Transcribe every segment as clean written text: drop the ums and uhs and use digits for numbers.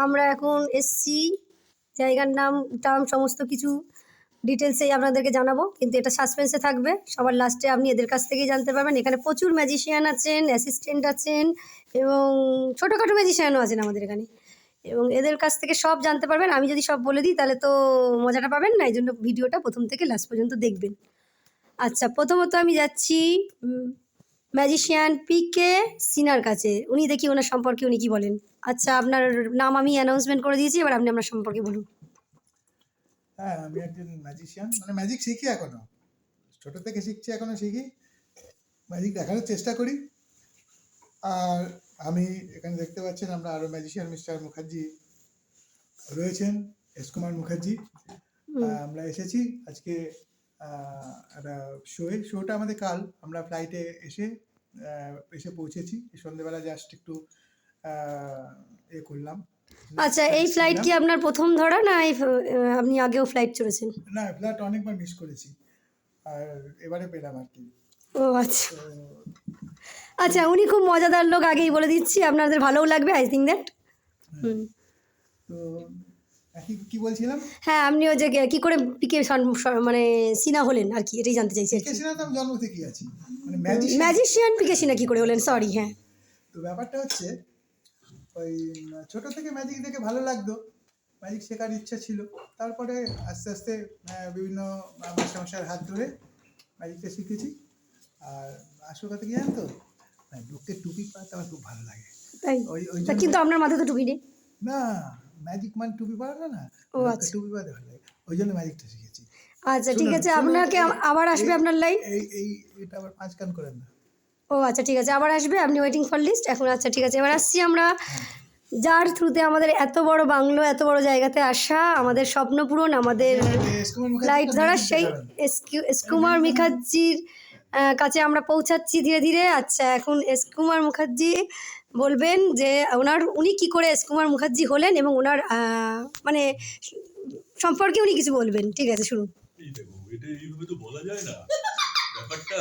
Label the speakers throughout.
Speaker 1: আমরা এখন এসছি, জায়গার নাম টার্ম সমস্ত কিছু ডিটেলসেই আপনাদেরকে জানাবো, কিন্তু এটা সাসপেন্সে থাকবে। সবার লাস্টে আপনি এদের কাছ থেকেই জানতে পারবেন। এখানে প্রচুর ম্যাজিশিয়ান আছেন, অ্যাসিস্ট্যান্ট আছেন এবং ছোটোখাটো ম্যাজিশিয়ানও আছেন আমাদের এখানে, এবং এদের কাছ থেকে সব জানতে পারবেন। আমি যদি সব বলে দিই তাহলে তো মজাটা পাবেন না, এই জন্য ভিডিওটা প্রথম থেকে লাস্ট পর্যন্ত দেখবেন। আচ্ছা, প্রথমত আমি যাচ্ছি ম্যাজিশিয়ান পিকে সিনার কাছে। উনি দেখি ওনার সম্পর্কে উনি কি বলেন। আচ্ছা, আপনার নাম আমি অ্যানাউন্সমেন্ট করে দিয়েছি, এবার আপনি আপনার সম্পর্কে বলুন।
Speaker 2: হ্যাঁ, আমি একজন ম্যাজিশিয়ান, মানে ম্যাজিক শিখি এখনো, ছোট থেকে শিখছি, এখনো শিখি, ম্যাজিক দেখানোর চেষ্টা করি। আর আমি এখানে দেখতে পাচ্ছেন আমরা আরো ম্যাজিশিয়ান মিস্টার মুখার্জি রয়েছেন, এস কুমার মুখার্জি। আমরা এসেছি আজকে একটা শোটা আমাদের কাল, আমরা ফ্লাইটে এসে পৌঁছেছি সন্ধ্যেবেলা, জাস্ট একটু করলাম।
Speaker 1: আচ্ছা, এই ফ্লাইট কি আপনার প্রথম ধরা না আপনি আগেও ফ্লাইট চড়েছেন?
Speaker 2: না, ফ্লাইট অনেকবার মিস করেছি, আর এবারে পেলাম আর কি।
Speaker 1: ও আচ্ছা আচ্ছা, উনি খুব মজাদার লোক, আগেই বলে দিচ্ছি, আপনাদের ভালোও লাগবে আই থিঙ্ক দ্যাট।
Speaker 2: তো কি বলছিলাম?
Speaker 1: হ্যাঁ, আপনি ওই যে কি করে পিকে মানে সিনা হলেন আর কি, এটাই জানতে চাইছি।
Speaker 2: পিকে সিনা তো আমি জন্ম থেকেই আছি, মানে
Speaker 1: ম্যাজিশিয়ান পিকে সিনা কি করে হলেন? সরি। হ্যাঁ,
Speaker 2: তো ব্যাপারটা হচ্ছে ওই ছোট থেকে ম্যাজিক দেখে ভালো লাগতো, ম্যাজিক শেখার ইচ্ছা ছিল। তারপরে আস্তে আস্তে বিভিন্ন মাস্টারমশাইয়ের হাত ধরে ম্যাজিকটা শিখেছি। আর আসল কথা কি জানেন তো, লোককে টুপি পরাতে আমার খুব ভালো লাগে।
Speaker 1: তাই? কিন্তু আপনার মাথায় তো টুপি নেই।
Speaker 2: না, ম্যাজিক মানে টুপি পরানো না, টুপি পরাতে ভালো লাগে, ওই জন্য ম্যাজিকটা শিখেছি।
Speaker 1: আচ্ছা, ঠিক আছে, আপনাকে আবার আসবে আপনার লাইভ।
Speaker 2: এটা আবার 5 কান করেন না।
Speaker 1: ও আচ্ছা, ঠিক আছে, আবার আসবে, আপনি ওয়েটিং ফর লিস্ট এখন। আচ্ছা, ঠিক আছে, এবার আসছি আমরা, যার থ্রুতে আমাদের এত বড় বাংলো, এত বড় জায়গাতে আসা, আমাদের স্বপ্ন পূরণ, আমাদের ফ্লাইট ধরা, সেই এস কুমার মুখার্জির কাছে আমরা পৌঁছাচ্ছি ধীরে ধীরে। আচ্ছা, এখন এস কুমার মুখার্জি বলবেন যে উনি কি করে এস কুমার মুখার্জি হলেন এবং ওনার মানে সম্পর্কে উনি কিছু বলবেন। ঠিক আছে, শুনুন।
Speaker 3: এই দেখো, এটা এইভাবে তো বলা যায় না, ব্যাপারটা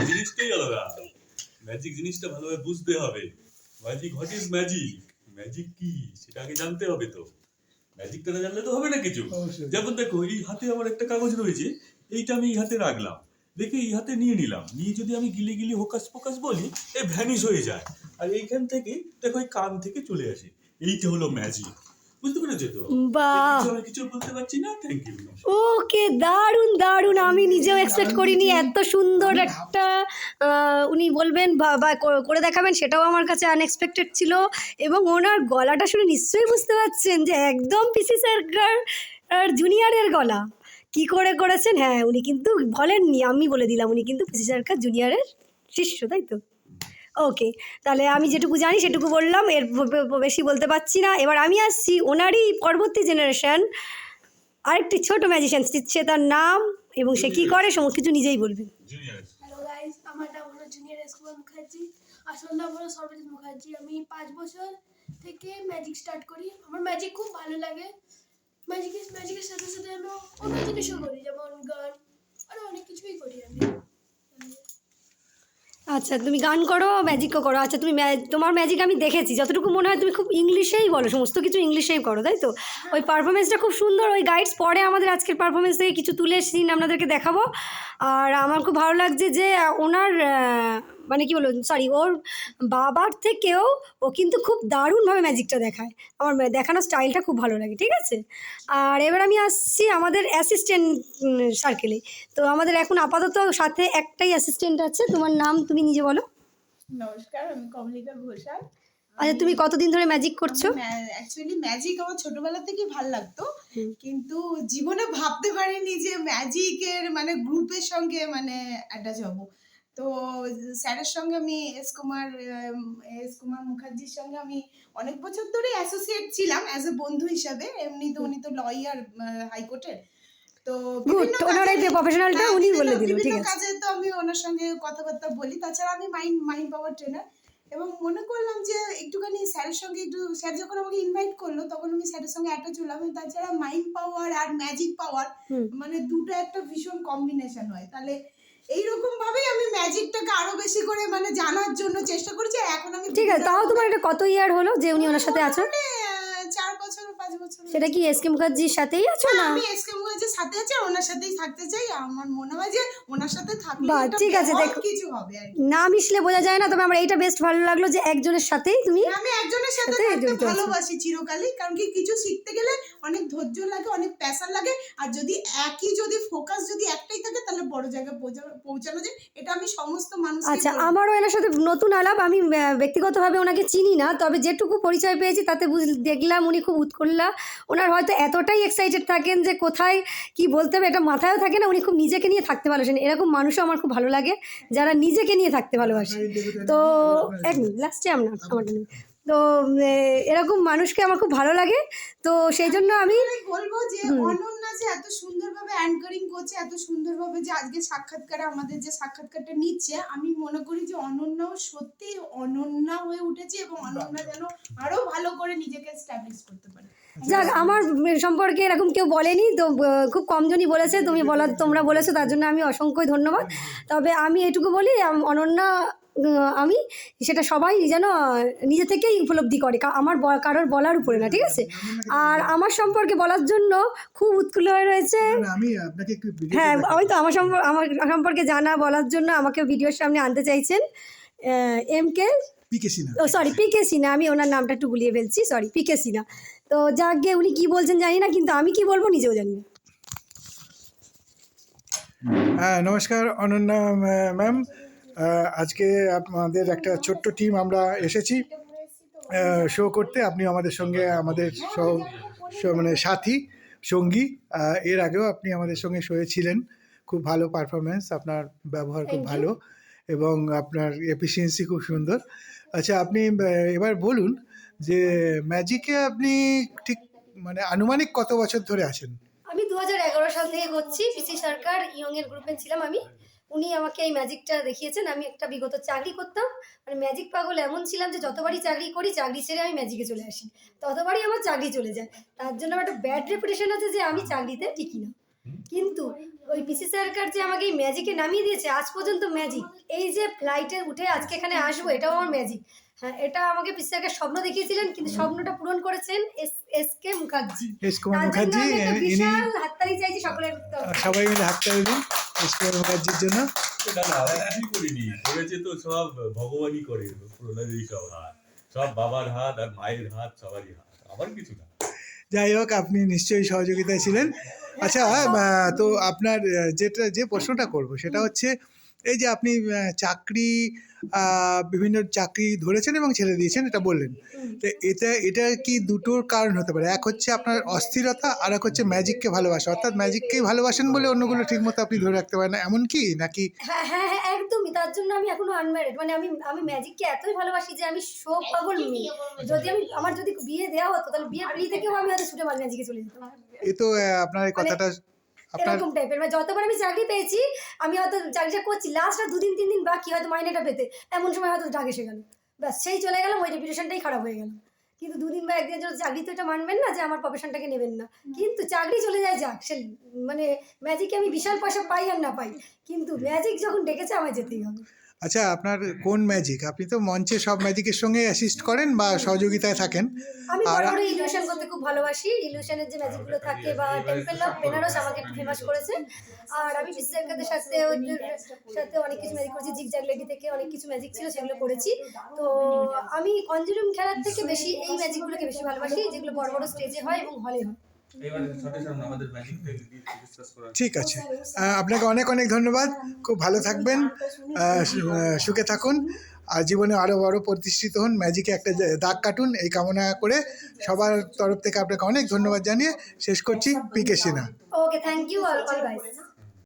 Speaker 3: জিনিসটাই আলাদা। ম্যাজিক জিনিসটা ভালোভাবে বুঝতে হবে। Magic, what is magic, magic কি সেটা আগে জানতে হবে। তো ম্যাজিকটা না জানলে তো হবে না কিছু। যেমন দেখো, এই হাতে আমার একটা কাগজ রয়েছে, এইটা আমি এই হাতে রাখলাম, দেখে এই হাতে নিয়ে নিলাম, নিয়ে যদি আমি গিলি গিলি হোকাস পোকাস বলি, এ ভ্যানিশ হয়ে যায়। আর এইখান থেকে দেখো এই কান থেকে চলে আসে, এইটা হলো ম্যাজিক। বুঝতে পেরেছো তো?
Speaker 1: বাহ,
Speaker 3: আমি কিছু বলতে পারছি না। Thank you.
Speaker 1: ওকে, দারুণ দারুণ, আমি নিজেও এক্সপেক্ট করিনি এত সুন্দর একটা উনি বলবেন বা করে দেখাবেন, সেটাও আমার কাছে আনএক্সপেক্টেড ছিল। এবং ওনার গলাটা শুনে নিশ্চয়ই বুঝতে পারছেন যে একদম পিসি সরকার জুনিয়রের গলা। কি করে করেছেন? হ্যাঁ, উনি কিন্তু বলেননি, আমি বলে দিলাম, উনি কিন্তু পিসি সরকার জুনিয়রের শিষ্য, তাই তো? ওকে, তাহলে আমি যেটুকু জানি সেটুকু বললাম, এর বেশি বলতে পারছি না। এবার আমি আসছি ওনারই পরবর্তী জেনারেশন, আরেকটি ছোট ম্যাজিশিয়ান, সে তার নাম এবং সে কী করে সমস্ত কিছু নিজেই বলবেন।
Speaker 4: হ্যালো গাইস, আমার নাম হলো জুনিয়র এস কুমার মুখার্জি, আসল নাম হলো সর্বজিৎ মুখার্জি। আমি 5 বছর থেকে ম্যাজিক স্টার্ট করি। আমার ম্যাজিক খুব ভালো লাগে। ম্যাজিকের সাথে সাথে আমি অন্য জিনিসও করি, যেমন গান, আরও অনেক কিছুই করি আমি।
Speaker 1: আচ্ছা, তুমি গান করো, ম্যাজিকও করো। আচ্ছা, তুমি তোমার ম্যাজিক আমি দেখেছি, যতটুকু মনে হয় তুমি খুব ইংলিশেই বলো, সমস্ত কিছু ইংলিশেই করো, তাই তো? ওই পারফরমেন্সটা খুব সুন্দর। ওই গাইডস পরে আমাদের আজকের পারফরমেন্স থেকে কিছু তুলে সিন আপনাদেরকে দেখাবো। আর আমার খুব ভালো লাগছে যে ওনার মানে কি বলবো, সরি, ওর বাবার থেকেও ও কিন্তু খুব দারুণভাবে ম্যাজিকটা দেখায়। আমার দেখানোর স্টাইলটা খুব ভালো লাগে। ঠিক আছে, আর এবার আমি আসছি আমাদের অ্যাসিস্ট্যান্ট সার্কেলে। তো আমাদের এখন আপাতত সাথে একটাই অ্যাসিস্ট্যান্ট আছে। তোমার নাম তুমি নিজে বলো।
Speaker 5: নমস্কার, আমি কমলিকা ঘোষাল।
Speaker 1: আচ্ছা, তুমি কতদিন ধরে ম্যাজিক করছো?
Speaker 5: অ্যাকচুয়ালি ম্যাজিক আমার ছোটবেলা থেকেই ভালো লাগতো, কিন্তু জীবনে ভাবতে পারিনি যে ম্যাজিকের মানে গ্রুপের সঙ্গে মানে অ্যাটাচ হব। তো স্যারের সঙ্গে আমি এস কুমার মুখার্জির সঙ্গে আমি অনেক বছর ধরে অ্যাসোসিয়েট ছিলাম অ্যাজ এ বন্ধু হিসাবে। এমনি তো উনি তো লয়ার হাইকোর্টের, তো বিভিন্ন কাজে তো আমি ওনার সঙ্গে কথাবার্তা বলি। তাছাড়া আমি মাইন্ড পাওয়ার ট্রেনার, এবং মনে করলাম যে একটুখানি স্যারের সঙ্গে স্যার যখন আমাকে ইনভাইট করলো তখন আমি স্যারের সঙ্গে অ্যাটাচ হলাম। তাছাড়া মাইন্ড পাওয়ার আর ম্যাজিক পাওয়ার মানে দুটো একটা ভীষণ কম্বিনেশন হয়। তাহলে এইরকম ভাবেই আমি ম্যাজিকটাকে আরো বেশি করে মানে জানার জন্য চেষ্টা করেছি। এখন আমি
Speaker 1: ঠিক আছে, তাও তোমার এটা কত ইয়ার হলো যে উনি ওনার সাথে আছো?
Speaker 5: বছর
Speaker 1: সেটা কি এস কে মুখার্জির সাথেই আছো না?
Speaker 5: আমি এসকে মুখার্জির সাথে আছি আর ওনার সাথেই থাকতে চাই। আমার মনে হয় যে ওনার সাথে থাকলে
Speaker 1: বাহ,
Speaker 5: একটা
Speaker 1: ঠিক আছে,
Speaker 5: বড়
Speaker 1: দেখো।
Speaker 5: কিছু হবে আর কি।
Speaker 1: না মিশলে বোঝা যায় না, তবে আমার এইটা বেস্ট ভালো লাগলো যে একজনের সাথেই তুমি
Speaker 5: আমি একজনের সাথে
Speaker 1: সাথে
Speaker 5: থাকতে
Speaker 1: জড়িত আছি।
Speaker 5: ভালোবাসি চিরকালই, কারণ কি কিছু শিখতে গেলে অনেক ধৈর্য লাগে, অনেক প্যাশন লাগে, আর যদি যদি ফোকাস যদি একটাই থাকে তাহলে বড় জায়গায় পৌঁছানো যায়। এটা আমি সমস্ত মানুষকে
Speaker 1: আচ্ছা,
Speaker 5: বলবো।
Speaker 1: আমারও এনার সাথে নতুন আলাপ। আমি ব্যক্তিগতভাবে ওনাকে চিনি না, তবে যেটুকু পরিচয় পেয়েছি তাতে দেখলাম উনি খুব উৎকল্লা। ওনার হয়তো এতটাই এক্সাইটেড থাকেন যে কোথায় কি বলতে হবে এটা মাথায়ও থাকে না। উনি খুব নিজেকে নিয়ে থাকতে ভালোবাসেন। এরকম মানুষও আমার খুব ভালো লাগে যারা নিজেকে নিয়ে থাকতে ভালোবাসে। তো এক মিনিট, লাস্টে আমারটা নেই। তো এরকম মানুষকে আমার খুব ভালো লাগে। তো সেই জন্য আমি
Speaker 5: আমি বলবো যে অনন্যা যে এত সুন্দরভাবে অ্যাঙ্কারিং করছে, এত সুন্দরভাবে যে আজকে সাক্ষাৎকারে আমাদের যে সাক্ষাৎকারটা নিচ্ছে, আমি মনে করি যে অনন্যাও সত্যি অনন্যা হয়ে উঠেছে এবং অনন্যা যেন আরো ভালো করে নিজেকে এস্টাবলিশ করতে পারে।
Speaker 1: যাক, আমার সম্পর্কে এরকম কেউ বলেনি তো, খুব কমজনই বলেছে। তোমরা বলেছো, তার জন্য আমি অসংখ্য ধন্যবাদ। তবে আমি এটুকু বলি, অনন্যা আমি সেটা সবাই যেন নিজে থেকেই উপলব্ধি করে, আমার কারোর বলার উপরে না, ঠিক আছে? আর আমার সম্পর্কে বলার জন্য খুব উৎফুল্ল হয়ে রয়েছে।
Speaker 2: না, আমি আপনাকে একটু ভিডিও
Speaker 1: হ্যাঁ, আমি তো আমার সম্পর্কে জানা বলার জন্য আমাকে ভিডিওর সামনে আনতে চাইছেন এমকে
Speaker 2: পিকে সিনহা।
Speaker 1: ও সরি, পিকে সিনহা। আমি ওনার নামটা একটু গুলিয়ে ফেলছি, সরি, পিকে সিনহা। তো যাক গিয়ে উনি কী বলছেন জানি না, কিন্তু আমি কি বলবো নিজেও জানি না।
Speaker 2: হ্যাঁ, নমস্কার অনন্যা ম্যাম। আজকে আমাদের একটা ছোট্ট টিম আমরা এসেছি শো করতে। আপনি আমাদের সঙ্গে আমাদের মানে সাথী সঙ্গী। এর আগেও আপনি আমাদের সঙ্গে শোয়ে ছিলেন। খুব ভালো পারফরমেন্স, আপনার ব্যবহার খুব ভালো এবং আপনার এফিসিয়েন্সি খুব সুন্দর। আচ্ছা, আপনি এবার বলুন যে ম্যাজিকে আপনি ঠিক মানে আনুমানিক কত বছর ধরে আছেন?
Speaker 1: আমি 2011 সাল থেকে করছি। পিসি সরকার ইয়ংয়ের গ্রুপে ছিলাম আমি। উনি আমাকে এই ম্যাজিকটা দেখিয়েছেন। আমি একটা বিগত চাকরি করতাম, মানে ম্যাজিক পাগল এমন ছিলাম যে যতবারই চাকরি করি, চাকরি ছেড়ে আমি ম্যাজিকে চলে আসি, ততবারই আমার চাকরি চলে যায়। তার জন্য আমার একটা ব্যাড রেপুটেশন আছে যে আমি চাকরিতে টিকি না। কিন্তু ওই পিসি সরকার যে আমাকে এই ম্যাজিকে নামিয়ে দিয়েছে, আজ পর্যন্ত ম্যাজিক, এই যে ফ্লাইটে উঠে আজকে এখানে আসবো, এটাও আমার ম্যাজিক। হ্যাঁ, এটা আমাকে পিসি সরকার স্বপ্ন দেখিয়েছিলেন, কিন্তু স্বপ্নটা পূরণ করেছেন S K Mukherjee.
Speaker 2: S Kumar Mukherjee,
Speaker 1: বিশাল হাততালি চাইছি সকলের।
Speaker 2: সবাই মিলে হাততালি দিন এস কুমার মুখার্জির জন্য।
Speaker 3: না না, আমরা কিছুই করিনি, করেছে তো সব ভগবানই করে। প্রণালী সব হাত, সব বাবার হাত আর মায়ের হাত, সবারই হাত, আমার কিছু না।
Speaker 2: যাই হোক, আপনি নিশ্চয়ই সহযোগিতায় ছিলেন। আচ্ছা, তো আপনার যে প্রশ্নটা করব সেটা হচ্ছে, এই যে আপনি চাকরি বিভিন্ন চাকরি ধরেছেন এবং ছেড়ে দিয়েছেন, এটা বললেন। তো এটা কি দুটোর কারণ হতে পারে? এক হচ্ছে আপনার অস্থিরতা, আর এক হচ্ছে ম্যাজিককে ভালোবাসা। অর্থাৎ ম্যাজিককেই ভালোবাসেন বলে অন্যগুলো ঠিকমতো আপনি ধরে রাখতে পারেন না, এমন কি নাকি?
Speaker 1: হ্যাঁ হ্যাঁ হ্যাঁ, একদমই। তার জন্য আমি এখনো আনম্যারিড। মানে আমি ম্যাজিককে এতই ভালোবাসি যে আমি শো পাগল মেয়ে। যদি আমার বিয়ে দেওয়া হতো, তাহলে বিয়ের বিয়ে থেকেও আমি হয়তো ছুটে ম্যাজিকে চলে যেতাম।
Speaker 2: এ তো আপনার এই কথাটা আপনার
Speaker 1: এরকম টাইপের, মানে যতবার আমি চাকরি পেয়েছি, আমি হয়তো চাকরিটা করছি, লাস্ট আর 2-3 দিন বাকি হয়তো মাইনেটা পেতে, এমন সময় হয়তো ডাক এসে গেল, ব্যাস সেই চলে গেলাম, ওই রেপুটেশনটাই খারাপ হয়ে গেল। কিন্তু 2 দিন বা 1 দিনের জন্য চাকরি তো এটা মানবেন না যে আমার প্রফেশনটাকে নেবেন না, কিন্তু চাকরি চলে যায়, যাক। সে মানে ম্যাজিকে আমি বিশাল পয়সা পাই আর না পাই, কিন্তু ম্যাজিক যখন ডেকেছে আমায় যেতেই হবে।
Speaker 2: আচ্ছা, আপনার কোন ম্যাজিক? আপনি তো মঞ্চে সব ম্যাজিকের সঙ্গে অ্যাসিস্ট করেন বা সহযোগিতায় থাকেন।
Speaker 1: আমি
Speaker 2: আর
Speaker 1: বড় বড় ইলিউশন করতে খুব ভালোবাসি। ইলিউশনের যে ম্যাজিকগুলো থাকে, বা টেম্পল অফ বেনারস আমাকে একটু ফেমাস করেছে। আর আমি বিশ্বকাদের সাথে ওদের সাথে অনেক কিছু ম্যাজিক করেছি। জিগজ্যাগ লেডি থেকে অনেক কিছু ম্যাজিক ছিল, সেগুলো করেছি। তো আমি কনজুরিং খেলার থেকে বেশি এই ম্যাজিকগুলোকে বেশি ভালোবাসি, যেগুলো বড় বড় স্টেজে হয় এবং হলে হয়।
Speaker 2: ঠিক আছে, আপনাকে অনেক অনেক ধন্যবাদ। খুব ভালো থাকবেন, সুখে থাকুন, আর জীবনে আরও বড় প্রতিষ্ঠিত হন, ম্যাজিকে একটা দাগ কাটুন, এই কামনা করে সবার তরফ থেকে আপনাকে অনেক ধন্যবাদ জানিয়ে শেষ করছি। পিকে সিনহা।
Speaker 1: ওকে, থ্যাংক ইউ অল গাইস।